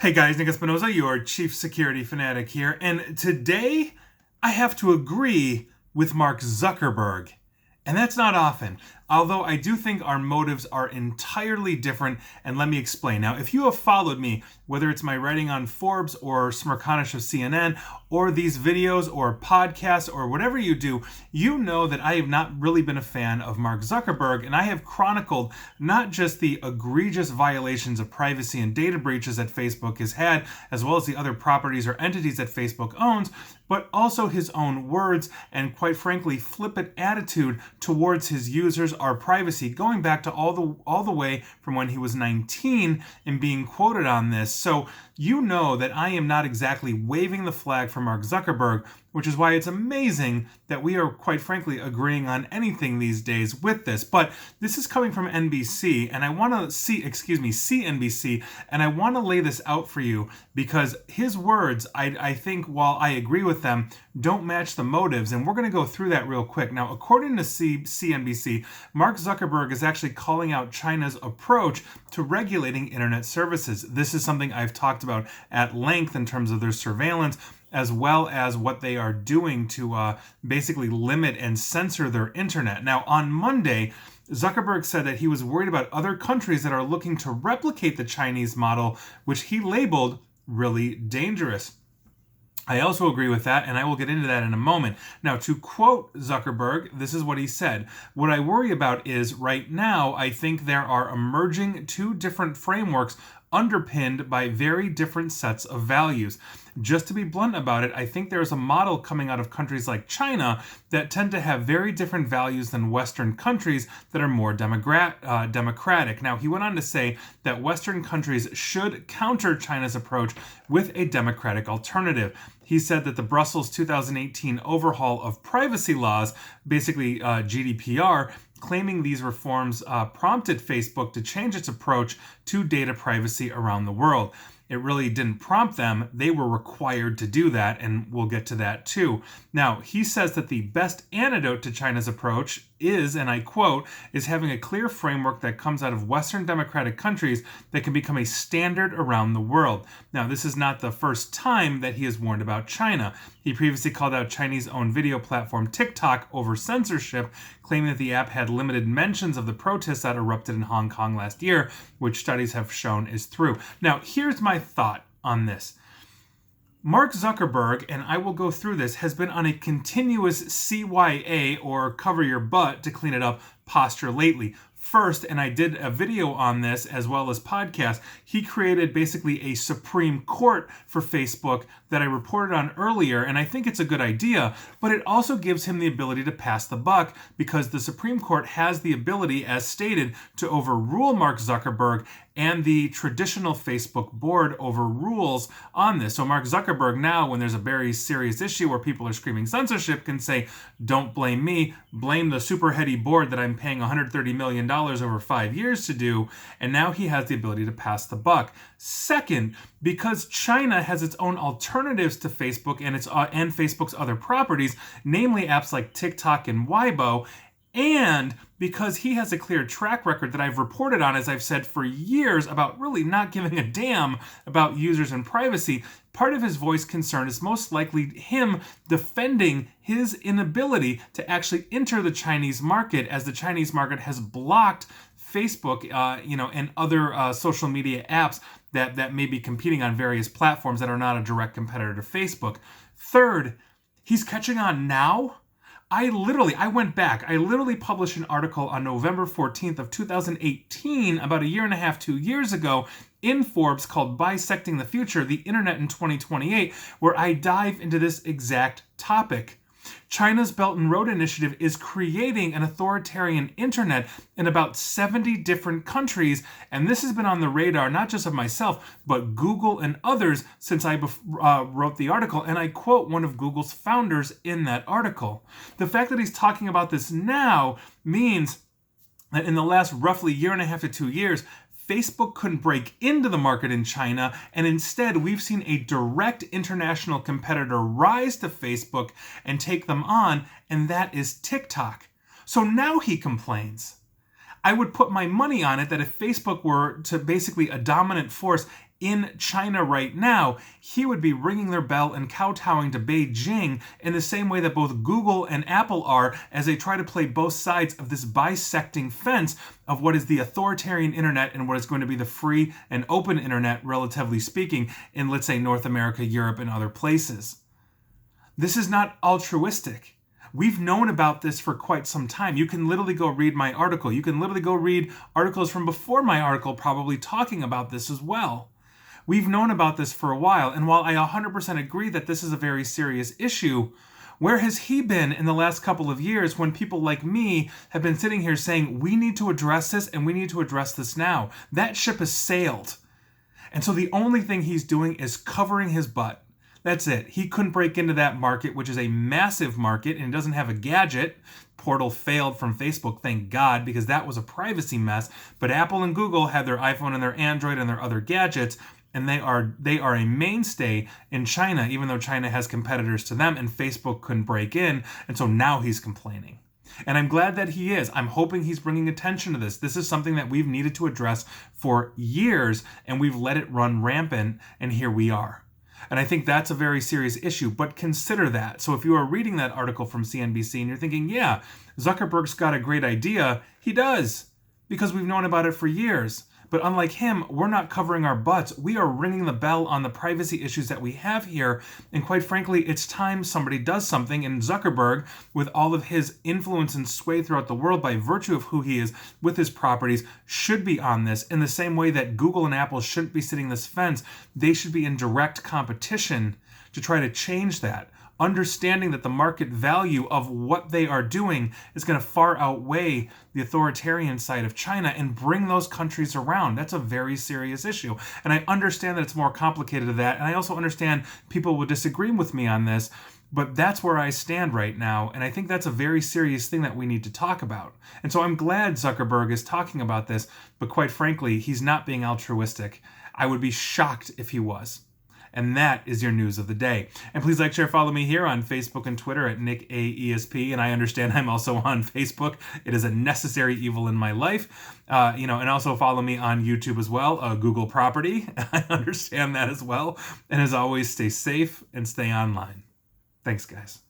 Hey guys, Nick Espinoza, your chief security fanatic here, and today I have to agree with Mark Zuckerberg. And that's not often, although I do think our motives are entirely different, and let me explain. Now, if you have followed me, whether it's my writing on Forbes or Smirkanish of CNN, or these videos or podcasts or whatever you do, you know that I have not really been a fan of Mark Zuckerberg, and I have chronicled not just the egregious violations of privacy and data breaches that Facebook has had, as well as the other properties or entities that Facebook owns, but also his own words and, quite frankly, flippant attitude towards his users, our privacy, going back to all the way from when he was 19 and being quoted on this. So you know that I am not exactly waving the flag for Mark Zuckerberg, which is why it's amazing that we are, quite frankly, agreeing on anything these days with this. But this is coming from NBC, and I want to CNBC, and I want to lay this out for you because his words, I think, while I agree with them, don't match the motives, and we're going to go through that real quick. Now, according to CNBC, Mark Zuckerberg is actually calling out China's approach to regulating internet services. This is something I've talked about at length in terms of their surveillance, as well as what they are doing to basically limit and censor their internet. Now, on Monday, Zuckerberg said that he was worried about other countries that are looking to replicate the Chinese model, which he labeled really dangerous. I also agree with that, and I will get into that in a moment. Now, to quote Zuckerberg, this is what he said. What I worry about is, right now, I think there are emerging two different frameworks underpinned by very different sets of values. Just to be blunt about it, I think there's a model coming out of countries like China that tend to have very different values than Western countries that are more democratic. Now, he went on to say that Western countries should counter China's approach with a democratic alternative. He said that the Brussels 2018 overhaul of privacy laws, basically GDPR, claiming these reforms prompted Facebook to change its approach to data privacy around the world. It really didn't prompt them. They were required to do that, and we'll get to that too. Now, he says that the best antidote to China's approach is, and I quote, is having a clear framework that comes out of Western democratic countries that can become a standard around the world. Now, this is not the first time that he has warned about China. He previously called out Chinese-owned video platform TikTok over censorship, claiming that the app had limited mentions of the protests that erupted in Hong Kong last year, which studies have shown is true. Now, here's my thought on this. Mark Zuckerberg, and I will go through this, has been on a continuous CYA, or cover your butt to clean it up, posture lately. First, and I did a video on this as well as podcast, he created basically a Supreme Court for Facebook that I reported on earlier, and I think it's a good idea, but it also gives him the ability to pass the buck because the Supreme Court has the ability, as stated, to overrule Mark Zuckerberg, and the traditional Facebook board overrules on this. So Mark Zuckerberg now, when there's a very serious issue where people are screaming censorship, can say, don't blame me, blame the super heady board that I'm paying $130 million over 5 years to do, and now he has the ability to pass the buck. Second, because China has its own alternatives to Facebook and Facebook's other properties, namely apps like TikTok and Weibo, and because he has a clear track record that I've reported on, as I've said for years, about really not giving a damn about users and privacy, part of his voice concern is most likely him defending his inability to actually enter the Chinese market, as the Chinese market has blocked Facebook, and other social media apps that may be competing on various platforms that are not a direct competitor to Facebook. Third, he's catching on now. I went back. I literally published an article on November 14th of 2018, about a year and a half, 2 years ago, in Forbes called Bisecting the Future, the Internet in 2028, where I dive into this exact topic. China's Belt and Road Initiative is creating an authoritarian internet in about 70 different countries, and this has been on the radar not just of myself, but Google and others since I wrote the article, and I quote one of Google's founders in that article. The fact that he's talking about this now means that in the last roughly year and a half to 2 years, Facebook couldn't break into the market in China, and instead we've seen a direct international competitor rise to Facebook and take them on, and that is TikTok. So now he complains. I would put my money on it that if Facebook were to basically a dominant force in China right now, he would be ringing their bell and kowtowing to Beijing in the same way that both Google and Apple are, as they try to play both sides of this bisecting fence of what is the authoritarian internet and what is going to be the free and open internet, relatively speaking, in, let's say, North America, Europe, and other places. This is not altruistic. We've known about this for quite some time. You can literally go read my article. You can literally go read articles from before my article probably talking about this as well. We've known about this for a while, and while I 100% agree that this is a very serious issue, where has he been in the last couple of years when people like me have been sitting here saying, we need to address this and we need to address this now? That ship has sailed. And so the only thing he's doing is covering his butt. That's it. He couldn't break into that market, which is a massive market, and doesn't have a gadget. Portal failed from Facebook, thank God, because that was a privacy mess. But Apple and Google had their iPhone and their Android and their other gadgets, and they are a mainstay in China, even though China has competitors to them, and Facebook couldn't break in, and so now he's complaining. And I'm glad that he is. I'm hoping he's bringing attention to this. This is something that we've needed to address for years, and we've let it run rampant, and here we are. And I think that's a very serious issue, but consider that. So if you are reading that article from CNBC and you're thinking, yeah, Zuckerberg's got a great idea, he does, because we've known about it for years. But unlike him, we're not covering our butts. We are ringing the bell on the privacy issues that we have here. And quite frankly, it's time somebody does something. And Zuckerberg, with all of his influence and sway throughout the world by virtue of who he is with his properties, should be on this in the same way that Google and Apple shouldn't be sitting this fence. They should be in direct competition to try to change that, understanding that the market value of what they are doing is going to far outweigh the authoritarian side of China and bring those countries around. That's a very serious issue. And I understand that it's more complicated than that. And I also understand people will disagree with me on this, but that's where I stand right now. And I think that's a very serious thing that we need to talk about. And so I'm glad Zuckerberg is talking about this, but quite frankly, he's not being altruistic. I would be shocked if he was. And that is your news of the day. And please like, share, follow me here on Facebook and Twitter at NickAESP. And I understand I'm also on Facebook. It is a necessary evil in my life. And also follow me on YouTube as well, Google property. I understand that as well. And as always, stay safe and stay online. Thanks, guys.